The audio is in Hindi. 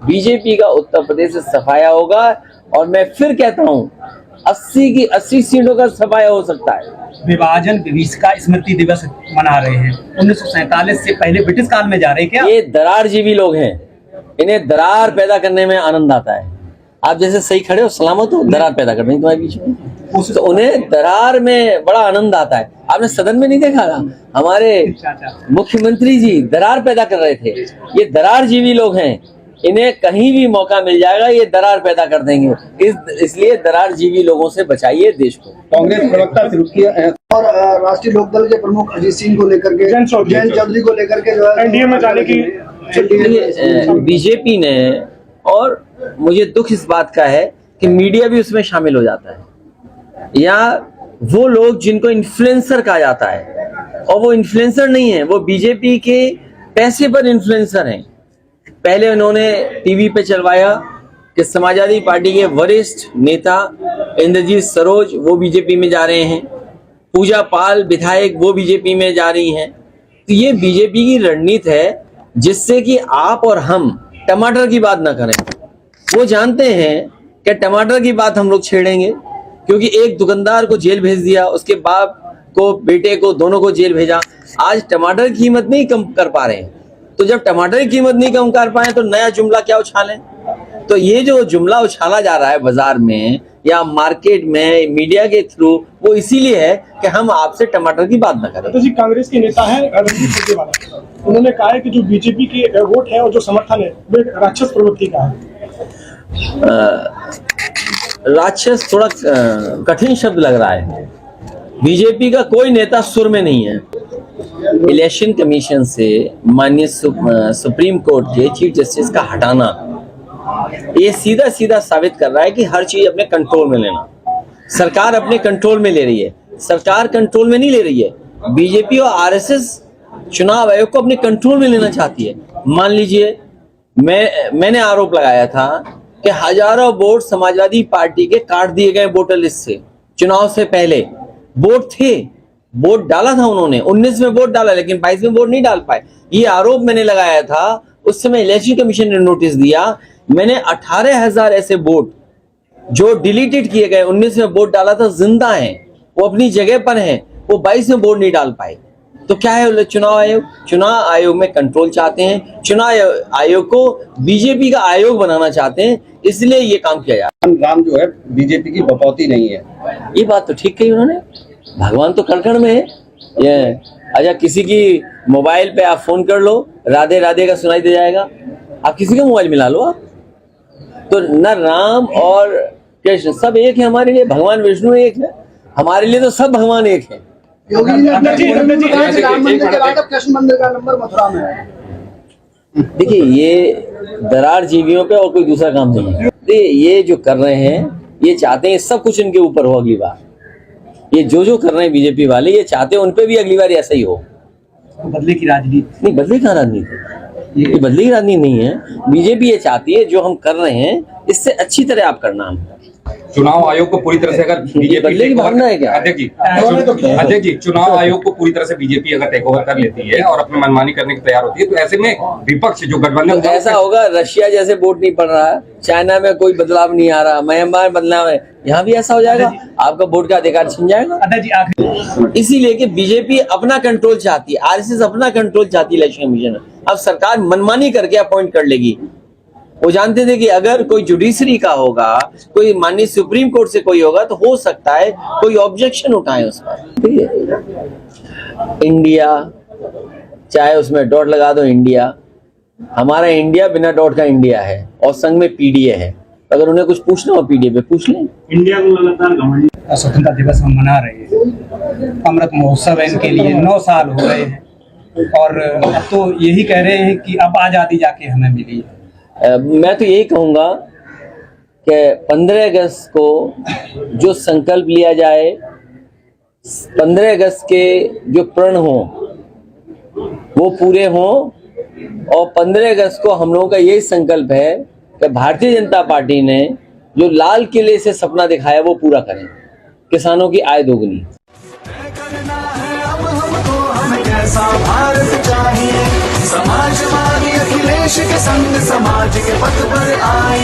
बीजेपी का उत्तर प्रदेश से सफाया होगा। और मैं फिर कहता हूँ 80 की 80 सीटों का सफाया हो सकता है। विभाजन दिवस का स्मृति दिवस मना रहे हैं, 1947 से पहले ब्रिटिश काल में जा रहे हैं क्या? ये दरार जीवी लोग हैं, इन्हें दरार पैदा करने में आनंद आता है। आप जैसे सही खड़े हो, सलामत हो, दरार पैदा करने तुम्हारे बीच में, तो उन्हें दरार में बड़ा आनंद आता है। आपने सदन में नहीं देखा था, हमारे मुख्यमंत्री जी दरार पैदा कर रहे थे। ये दरार जीवी लोग हैं, इन्हें कहीं भी मौका मिल जाएगा ये दरार पैदा कर देंगे। इसलिए दरार जीवी लोगों से बचाइए देश को। कांग्रेस प्रवक्ता शुरू किया और राष्ट्रीय लोकदल के प्रमुख अजीत सिंह को लेकर के, जयंत चौधरी को लेकर के जो है एनडीए में जाने की बीजेपी ने, और मुझे दुख इस बात का है कि मीडिया भी उसमें शामिल हो जाता है, या वो लोग जिनको इन्फ्लुएंसर कहा जाता है, और वो इन्फ्लुएंसर नहीं है, वो बीजेपी के पैसे पर इन्फ्लुएंसर हैं। पहले उन्होंने टीवी पे चलवाया कि समाजवादी पार्टी के वरिष्ठ नेता इंद्रजीत सरोज वो बीजेपी में जा रहे हैं, पूजा पाल विधायक वो बीजेपी में जा रही हैं। तो ये बीजेपी की रणनीति है जिससे कि आप और हम टमाटर की बात ना करें। वो जानते हैं कि टमाटर की बात हम लोग छेड़ेंगे, क्योंकि एक दुकानदार को जेल भेज दिया, उसके बाप को, बेटे को, दोनों को जेल भेजा। आज टमाटर की कीमत नहीं कम कर पा रहे हैं, तो जब टमाटर की कीमत नहीं कम कर पाए तो नया जुमला क्या उछालें? तो ये जो जुमला उछाला जा रहा है बाजार में या मार्केट में मीडिया के थ्रू, वो इसीलिए है कि हम आपसे टमाटर की बात ना करें। तो जी कांग्रेस के नेता है रणदीप सुरजेवाला, उन्होंने कहा है कि जो बीजेपी की वोट है और जो समर्थन है वो राक्षस प्रवृत्ति का है। राक्षस थोड़ा कठिन शब्द लग रहा है। बीजेपी का कोई नेता सुर में नहीं है। इलेक्शन कमीशन से माननीय सुप्रीम कोर्ट के चीफ जस्टिस का हटाना, ये सीधा सीधा साबित कर रहा है कि हर चीज अपने कंट्रोल में लेना। सरकार अपने कंट्रोल में ले रही है, सरकार कंट्रोल में नहीं ले रही है। बीजेपी और आरएसएस चुनाव आयोग को अपने कंट्रोल में लेना चाहती है। मान लीजिए मैंने आरोप लगाया था कि हजारों वोट समाजवादी पार्टी के काट दिए गए वोटर लिस्ट से। चुनाव से पहले वोट थे, वोट डाला था उन्होंने, 19 में वोट डाला, लेकिन 22 में वोट नहीं डाल पाए। ये आरोप मैंने लगाया था। उस समय इलेक्शन कमीशन ने नोटिस दिया। मैंने 18,000 ऐसे वोट जो डिलीटेड किए गए, 19 में वोट डाला था, जिंदा हैं, वो अपनी जगह पर हैं, वो 22 में वोट नहीं डाल पाए। तो क्या है चुनाव आयोग? चुनाव आयोग में कंट्रोल चाहते हैं, चुनाव आयोग को बीजेपी का आयोग बनाना चाहते हैं, इसलिए ये काम किया जा रहा है। राम जो है बीजेपी की बपौती नहीं है, ये बात तो ठीक कही उन्होंने। भगवान तो कण में है। ये अच्छा, किसी की मोबाइल पे आप फोन कर लो, राधे राधे का सुनाई दे जाएगा। आप किसी का मोबाइल मिला लो, आप तो न राम और कृष्ण सब एक है हमारे लिए, भगवान विष्णु एक है हमारे लिए, तो सब भगवान एक है। योगी जी ने राम मंदिर के बाद कृष्ण मंदिर का नंबर मथुरा में है। देखिए, ये दरार जीवियों पे और कोई दूसरा काम नहीं है। ये जो कर रहे हैं, ये चाहते हैं सब कुछ इनके ऊपर हो अगली बार। ये जो कर रहे हैं बीजेपी वाले, ये चाहते हैं उन पे भी अगली बार ऐसा ही हो। बदले की राजनीति नहीं, बदले का राजनीति, ये बदले की राजनीति नहीं है। बीजेपी ये चाहती है जो हम कर रहे हैं इससे अच्छी तरह आप करना। हम चुनाव आयोग को पूरी तरह से अगर बदले की भावना है क्या? अध्यक्ष जी, चुनाव आयोग को पूरी तरह से बीजेपी अगर टेक ओवर कर लेती है और अपनी मनमानी करने की तैयार होती है, तो ऐसे में विपक्ष जो गठबंधन, तो ऐसा होगा रशिया जैसे वोट नहीं पड़ रहा है, चाइना में कोई बदलाव नहीं आ रहा, म्यांमार बदलाव है, यहाँ भी ऐसा हो जाएगा, आपका वोट का अधिकार छिन जाएगा। इसीलिए कि बीजेपी अपना कंट्रोल चाहती है, आरएसएस अपना कंट्रोल चाहती है इलेक्शन कमीशन। अब सरकार मनमानी करके अपॉइंट कर लेगी। वो जानते थे कि अगर कोई जुडिशरी का होगा, कोई माननीय सुप्रीम कोर्ट से कोई होगा, तो हो सकता है कोई ऑब्जेक्शन उठाए उस पर। इंडिया, चाहे उसमें डॉट लगा दो, इंडिया हमारा, इंडिया बिना डॉट का इंडिया है, और संग में पीडीए है। अगर उन्हें कुछ पूछना हो पीडीए पे पूछ लें। इंडिया को लगातार स्वतंत्रता दिवस हम मना रहे हैं, अमृत महोत्सव है इनके लिए, 9 साल हो गए हैं, और अब तो यही कह रहे हैं कि अब आजादी जाके हमें मिली है। मैं तो यही कहूंगा कि 15 अगस्त को जो संकल्प लिया जाए, 15 अगस्त के जो प्रण हो वो पूरे हों, और 15 अगस्त को हम लोगों का यही संकल्प है कि भारतीय जनता पार्टी ने जो लाल किले से सपना दिखाया वो पूरा करें, किसानों की आय दोगुनी। सा भारत चाहिए, समाजवादी अखिलेश के संग समाज के पथ पर आए।